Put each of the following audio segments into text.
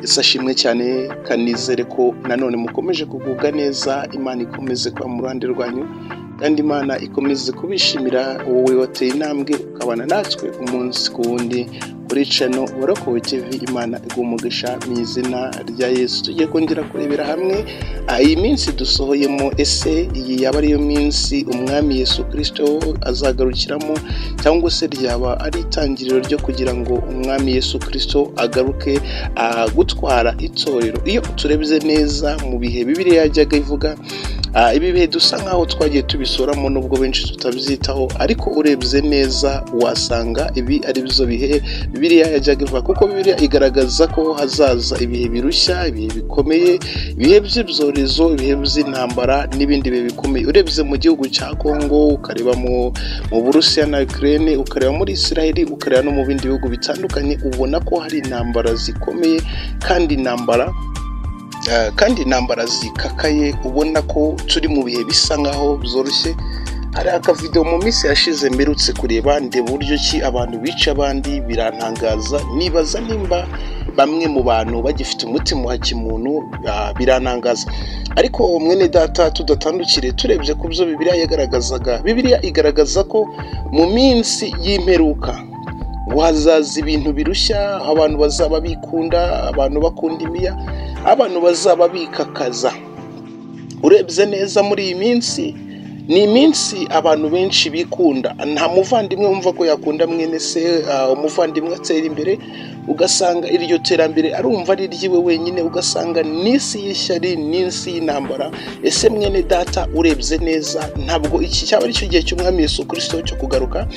Isashimwe cyane kanizere ko nanone mukomeje kugubwa neza, Imana ikomeze kwa mu ruhande rwanyu kandi Imana ikomeze kubishimira wowe wateye intambwe ukabana natwe umunsi ku wundi kuri channel Warokowe TV. Imana igumugisha mu izina rya Yesu. Tugiye kongera kurebera hamwe iyi minsi dusohoyemo, ese iyi yaba ariyo minsi umwami Yesu Kristo azagarukiramo, cyangwa se ryaba ari itangiriro ryo kugira ngo umwami Yesu Kristo agaruke gutwara itorero. Iyo turebye neza mu bihe Bibiliya yajyaga ivuga, ibi bihe dusa nkaho twagiye tubisoramo nubwo benshi tutabyitaho, ariko urebye neza wasanga ibi ari byo bihe Bibiliya yajyaga ivuga, kuko Bibiliya igaragaza ko hazaza ibihe birushya, ibihe bikomeye, ibihe by'ibyorezo, ibihe by'intambara n'ibindi bihe bikomeye. Urebye mu gihugu cya Kongo, ukareba mu Burusiya na Ukraine, ukareba muri Israel, ukareba no mu bindi bihugu bitandukanye, ubona ko hari intambara zikomeye kandi intambara zikakaye, ubona ko turi mu bihe bisa nkaho byoroshye. Hari akavideo mu minsi yashize mperutse kureba, ndeba uburyo ki abantu bica abandi, birantangaza, nibaza nimba bamwe mu bantu bagifite umutima wa kimuntu, birantangaza. Ariko mwene data, tudatandukire turebye ku byo Bibiliya yagaragazaga. Bibiliya igaragaza ko mu minsi y'imperuka wazaza ibintu birushya, abantu bazaba bikunda, abantu bakunda imiya, abantu bazaba bikakaza. Urebye neza muri iyi minsi, ni iminsi abantu benshi bikunda. Nta muvandimwe wumva ko yakunda mwene se, umuvandimwe atera imbere, ugasanga iryo terambere arumva ari ryiwe wenyine, ugasanga n'isi y'ishyari, n'isi y'intambara. Ese mwene data, urebye neza, ntabwo iki cyaba ari cyo gihe cy'umwami Yesu Kristo cyo kugaruka?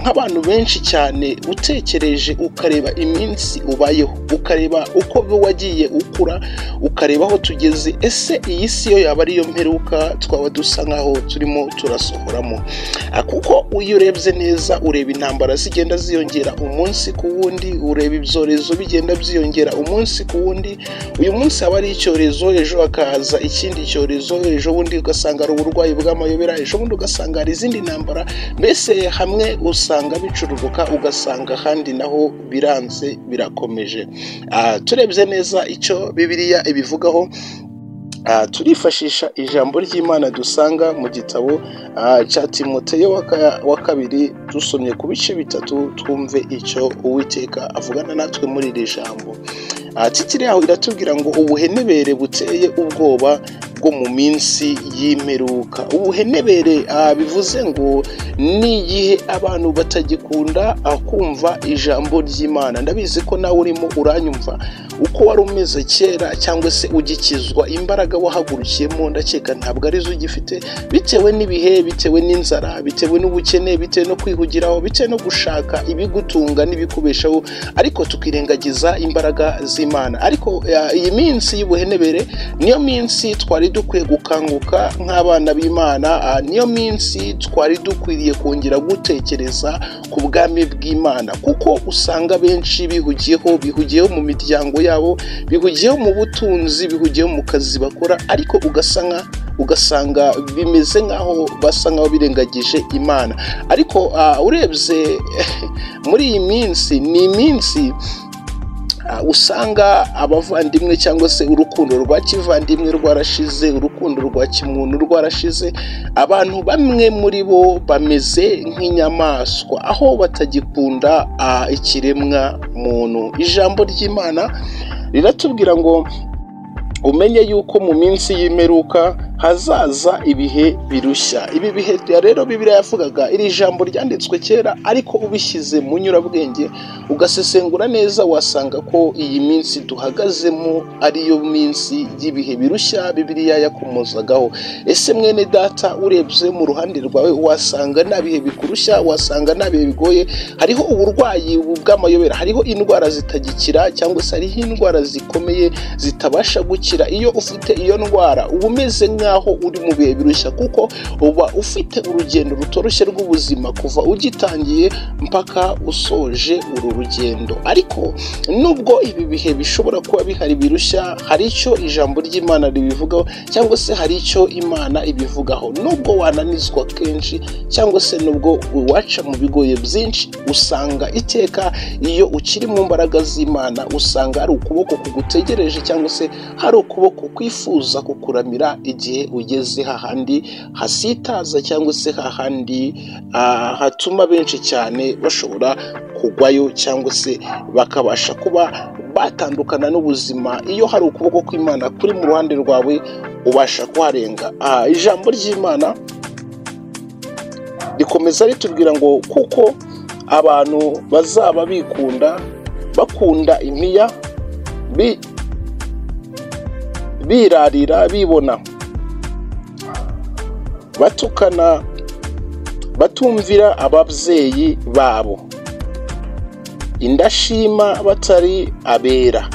Nk'abantu benshi cyane utekereje ukareba iminsi ubayeho, ukareba uko wagiye ukura, ukareba aho tugeze, ese iyi si yo yaba ariyo mperuka twaba dusa nkaho turimo turasohoramo? Kuko iyo urebye neza, ureba intambara zigenda ziyongera umunsi ku wundi, ureba ibyorezo bigenda byiyongera umunsi ku wundi. Uyu munsi haba ari icyorezo, ejo hakaza ikindi cyorezo, ejo bundi ugasanga ari uburwayi bw'amayobera, ejo bundi ugasanga hari izindi ntambara. Mbese hamwe usanga bicururuka, ugasanga ahandi naho biranze birakomeje. Turebye neza icyo Bibiliya ibivugaho, turifashisha ijambo ry'Imana dusanga mu gitabo cya Timoteyo wa kabiri, dusomye ku bice bitatu, twumve icyo Uwiteka avugana natwe muri iri jambo. Titiri yaho iratubwira ngo ubuhenebere buteye ubwoba bwo mu minsi y'imperuka. Ubuhenebere bivuze ngo ni igihe abantu batagikunda kumva ijambo ry'Imana. Ndabizi ko nawe urimo uranyumva, uko wari umeze kera cyangwa se ugikizwa, imbaraga wahagurukiyemo ndakeka ntabwo arizo ugifite, bitewe n'ibihe, bitewe n'inzara, bitewe n'ubukene, bitewe no kwihugiraho, bitewe no gushaka ibigutunga n'ibikubeshaho, ariko tukirengagiza imbaraga z'Imana. Ariko iyi minsi y'ubuhenebere niyo minsi twari dukwiye gukanguka nk'abana b'Imana, niyo minsi twari dukwiriye kongera gutekereza ku bwami bw'Imana, kuko usanga benshi bihugiyeho mu miryango yabo, bihugiyeho mu butunzi, bihugiyeho mu kazi bakora, ariko ugasanga bimeze nkaho basa nkaho birengagije Imana. Ariko urebye muri iyi minsi, ni iminsi usanga abavandimwe cyangwa se urukundo rwa kivandimwe rwarashize, urukundo rwa kimuntu rwarashize. Abantu bamwe muri bo bameze nk'inyamaswa, aho batagikunda ikiremwa muntu. Ijambo ry'Imana riratubwira ngo umenye yuko mu minsi y'imperuka hazaza ibihe birushya. Ibi bihe rero Bibiliya yavugaga, iri jambo ryanditswe kera, ariko ubishyize mu nyurabwenge ugasesengura neza, wasanga ko iyi minsi duhagazemo ariyo minsi y'ibihe birushya Bibiliya yakomozagaho. Ese mwene data, urebye mu ruhande rwawe, wasanga nta bihe bikurushya, wasanga nta bihe bigoye. Hariho uburwayi bw'amayobera, hariho indwara zitagikira, cyangwa se hariho indwara zikomeye zitabasha gukira. Iyo ufite iyo ndwara uba umeze nkaho uri mu bihe birushya, kuko uba ufite urugendo rutoroshye rw'ubuzima kuva ugitangiye mpaka usoje uru rugendo. Ariko nubwo ibi bihe bishobora kuba bihari birushya, hari icyo ijambo ry'Imana ribivugaho cyangwa se hari icyo Imana ibivugaho. Nubwo wananizwa kenshi cyangwa se nubwo waca mu bigoye byinshi, usanga iteka iyo ukiri mu mbaraga z'Imana usanga hari ukuboko kugutegereje cyangwa se hari ukuboko kwifuza kukuramira igihe ugeze hahandi hasitaza cyangwa se hahandi hatuma benshi cyane bashobora kugwayo cyangwa se bakabasha kuba batandukana n'ubuzima. Iyo hari ukuboko kw'Imana kuri mu ruhande rwawe ubasha kuharenga. Ijambo ry'Imana rikomeza ritubwira ngo kuko abantu bazaba bakunda impiya, birarira, bibona, batukana, batumvira ababyeyi babo, indashima, batari abera.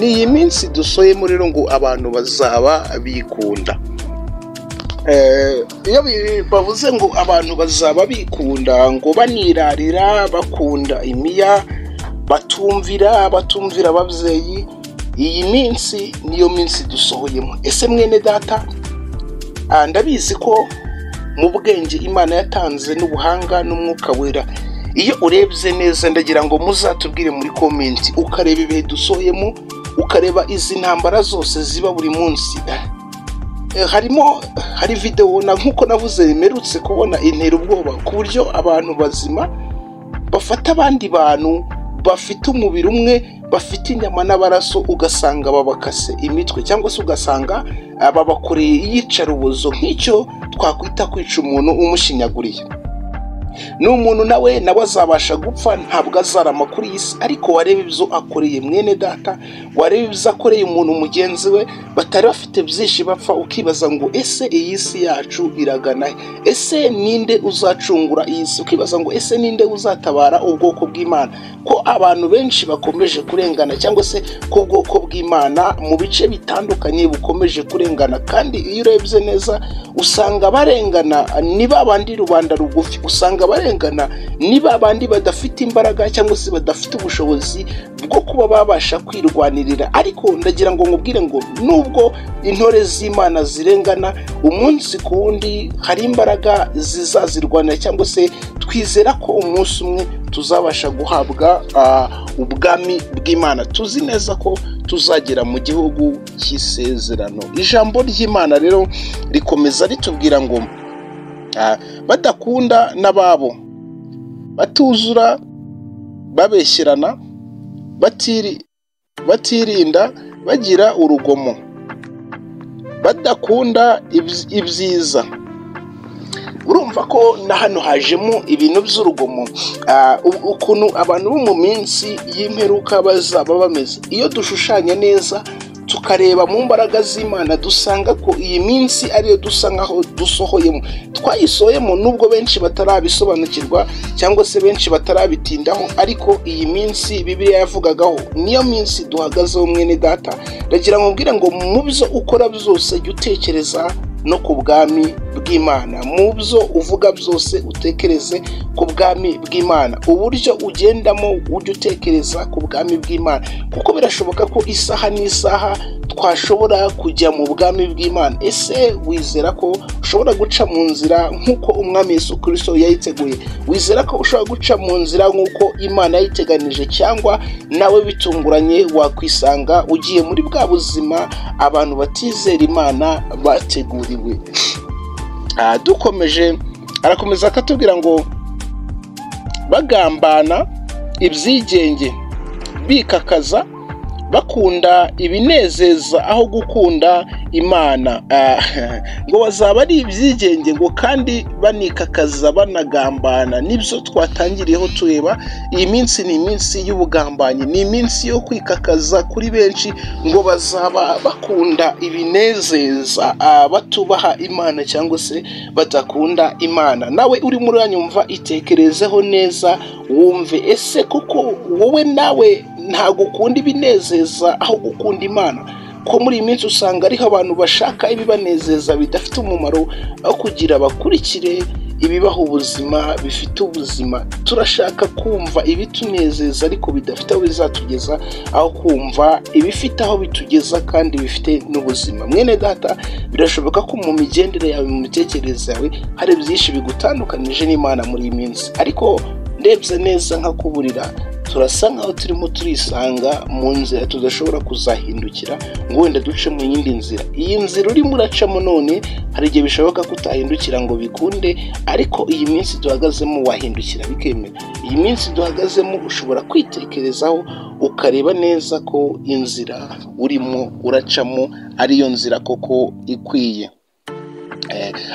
Ni iyi minsi dusoyemo rero ngo abantu bazaba bikunda. Iyo bavuze ngo abantu bazaba bikunda, ngo banirarira, bakunda imiya, batumvira ababyeyi, iyi minsi niyo minsi dusohoyemo. Ese mwene data, ndabizi ko mu bwenge Imana yatanze n'ubuhanga n'umwuka wera, iyo urebye neza ndagira ngo muzatubwire muri komenti, ukareba ibihe dusohoyemo, ukareba izi ntambara zose ziba buri munsi. Hari video nk'uko navuze rimerutse kubona intera ubwoba, ku buryo abantu bazima bafata abandi bantu bafite umubiri umwe, bafite inyama n'abaraso, ugasanga babakase imitwe cyangwa se ugasanga babakoreye iyicarubozo nk'icyo twakwita kwica umuntu umushinyaguriye. N'umuntu nawe azabasha gupfa, ntabwo azarama kuri iyi si. Ariko wareba ibyo akoreye mwene data, wareba ibyo akoreye umuntu mugenzi we, batari bafite byinshi bapfa, ukibaza ngo ese iyi si yacu iragana he? Ese ninde uzacungura iyi si? Ukibaza ngo ese ninde uzatabara ubwoko bw'Imana? Ko abantu benshi bakomeje kurengana cyangwa se ko ubwoko bw'Imana mu bice bitandukanye bukomeje kurengana, kandi iyo urebye neza usanga barengana ni babandi rubanda rugufi, usanga barengana ni babandi badafite imbaraga cyangwa se badafite ubushobozi bwo kuba babasha kwirwanirira. Ariko ndagira ngo nkubwire ngo nubwo intore z'Imana zirengana umunsi ku wundi, hari imbaraga zizazirwanira, cyangwa se twizera ko umunsi umwe tuzabasha guhabwa ubwami bw'Imana. Tuzi neza ko tuzagera mu gihugu cy'isezerano. Ijambo ry'Imana rero rikomeza ritubwira ngo badakunda n'ababo, batuzura, babeshyerana, batirinda, bagira urugomo, badakunda ibyiza. Urumva ko na hano hajemo ibintu by'urugomo, ukuntu abantu bo mu minsi y'imperuka bazaba bameze. Iyo dushushanya neza tukareba mu mbaraga z'Imana, dusanga ko iyi minsi ariyo dusa nkaho dusohoyemo, twayisohoyemo nubwo benshi batarabisobanukirwa cyangwa se benshi batarabitindaho. Ariko iyi minsi Bibiliya yavugagaho niyo minsi duhagazeho mwene data. Ndagira ngo mbwire ngo mu byo ukora byose jya utekereza no ku bwami bw'Imana, mu byo uvuga byose utekereze ku bwami bw'Imana, uburyo ugendamo ujye utekereza ku bwami bw'Imana, kuko birashoboka ko isaha n'isaha twashobora kujya mu bwami bw'Imana. Ese wizera ko ushobora guca mu nzira nk'uko umwami Yesu Kristo yayiteguye? Wizera ko ushobora guca mu nzira nk'uko Imana yayiteganije, cyangwa nawe bitunguranye wakwisanga ugiye muri bwa buzima abantu batizera Imana bateguriwe? Dukomeje, arakomeza akatubwira ngo bagambana ibyigenge, bikakaza, bakunda ibinezeza aho gukunda Imana. Ngo bazaba ari ibyigenge, ngo kandi banikakaza, banagambana. Nibyo twatangiriyeho tureba. Iyi minsi ni iminsi y'ubugambanyi, ni iminsi yo kwikakaza kuri benshi. Ngo bazaba bakunda ibinezeza, batubaha Imana cyangwa se badakunda Imana. Nawe uri muri uranyumva, itekerezeho neza wumve, ese koko wowe nawe ntago ukunda ibinezeza aho gukunda Imana? ko muri iyi minsi usanga ariho abantu bashaka ibibanezeza bidafite umumaro, aho kugira bakurikire ibibaho ubuzima bifite ubuzima. Turashaka kumva ibitunezeza ariko bidafite aho bizatugeza, aho kumva ibifite aho bitugeza kandi bifite n'ubuzima. Mwene data, birashoboka ko mu migendere yawe, mu mitekerereze yawe hari byinshi bigutandukanije n'Imana muri iyi minsi, ariko ndebye neza nkakuburira, turasa nkaho turimo turisanga mu nzira tudashobora kuzahindukira ngo wenda duce mu yindi nzira. Iyi nzira urimo uracamo none hari igihe bishoboka ko utahindukira ngo bikunde, ariko iyi minsi duhagazemo wahindukira bikemera. Iyi minsi duhagazemo ushobora kwitekerezaho ukareba neza ko inzira urimo uracamo ariyo nzira koko ikwiye.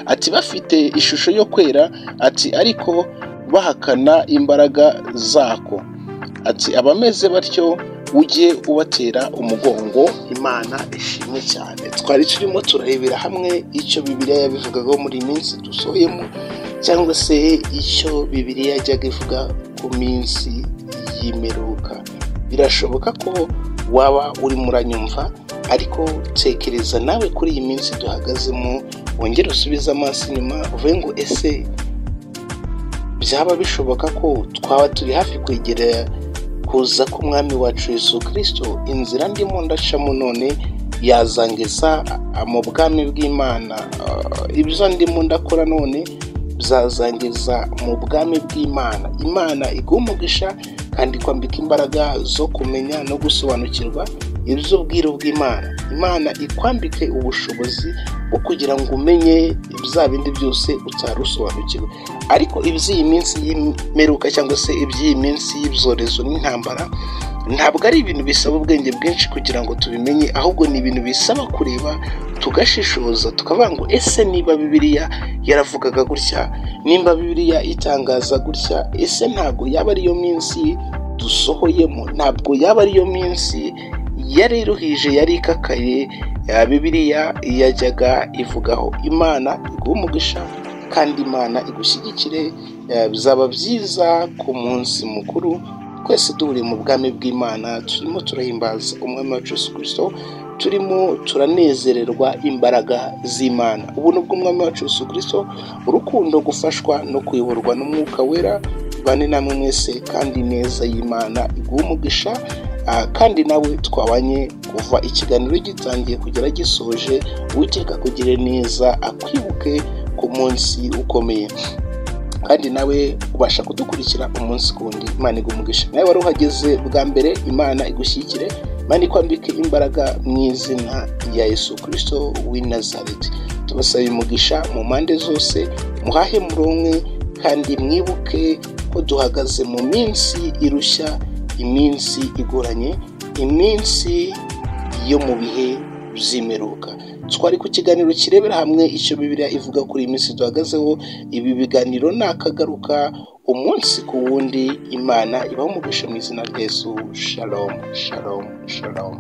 Ati bafite ishusho yo kwera, ati ariko bahakana imbaraga zako. Ati abameze batyo ujye ubatera umugongo. Imana ishimwe cyane. Twari turimo turarebera hamwe icyo Bibiliya yabivugagaho muri iyi minsi dusohoyemo, cyangwa se icyo Bibiliya yajyaga ivuga ku minsi y'imperuka. Birashoboka ko waba urimo uranyumva, ariko tekereza nawe kuri iyi minsi duhagazemo, wongere usubize amaso inyuma uvuge ngo ese byaba bishoboka ko twaba turi hafi kwegera kuza k'umwami wacu Yesu Kristo? Inzira ndimo ndacamo none yazangeza mu bwami bw'Imana, ibyo ndimo ndakora none byazangeza mu bwami bw'Imana. Imana iguha umugisha kandi kwambika imbaraga zo kumenya no gusobanukirwa iby'ubwiru bw'Imana. Imana ikwambike ubushobozi bwo kugira ngo umenye bya bindi byose utarusobanukirwa. Ariko iby'iyi minsi y'imperuka cyangwa se iby'iyi minsi y'ibyorezo n'intambara ntabwo ari ibintu bisaba ubwenge bwinshi kugira ngo tubimenye, ahubwo ni ibintu bisaba kureba tugashishoza, tukavuga ngo ese niba Bibiliya yaravugaga gutya, nimba Bibiliya itangaza gutya, ese ntabwo yaba ariyo minsi dusohoyemo? Ntabwo yaba ariyo minsi yari iruhije, yari ikakaye Bibiliya yajyaga ivugaho? Imana iguha umugisha kandi Imana igushyigikire. Bizaba byiza ku munsi mukuru twese duhuriye mu bwami bw'Imana, turimo turahimbaza umwami wacu Yesu Kristo, turimo turanezererwa imbaraga z'Imana, ubuntu bw'umwami wacu Yesu Kristo, urukundo, gufashwa no kuyoborwa n'Umwuka Wera bane namwe mwese, kandi neza y'Imana iguha umugisha. Kandi nawe twabanye kuva ikiganiro gitangiye kugera gisoje, Uwiteka kugire neza, akwibuke ku munsi ukomeye, kandi nawe ubasha kudukurikira umunsi kundi. Imana iguha umugisha. Nawe wari uhageze bwa mbere, Imana igushyigikire, Imana ikwambike imbaraga mu izina rya Yesu Kristo w'i Nazareti. Tubasaba umugisha mu mpande zose, muhahe muronke, kandi mwibuke ko duhagaze mu minsi irushya, iminsi igoranye, iminsi yo mu bihe by'imperuka. Twari ku kiganiro kirebera hamwe icyo Bibiliya ivuga kuri iyi minsi duhagazeho. Ibi biganiro nakagaruka umunsi ku wundi. Imana ibahe umugisha mu izina rya Yesu. Shalom, shalom, shalom.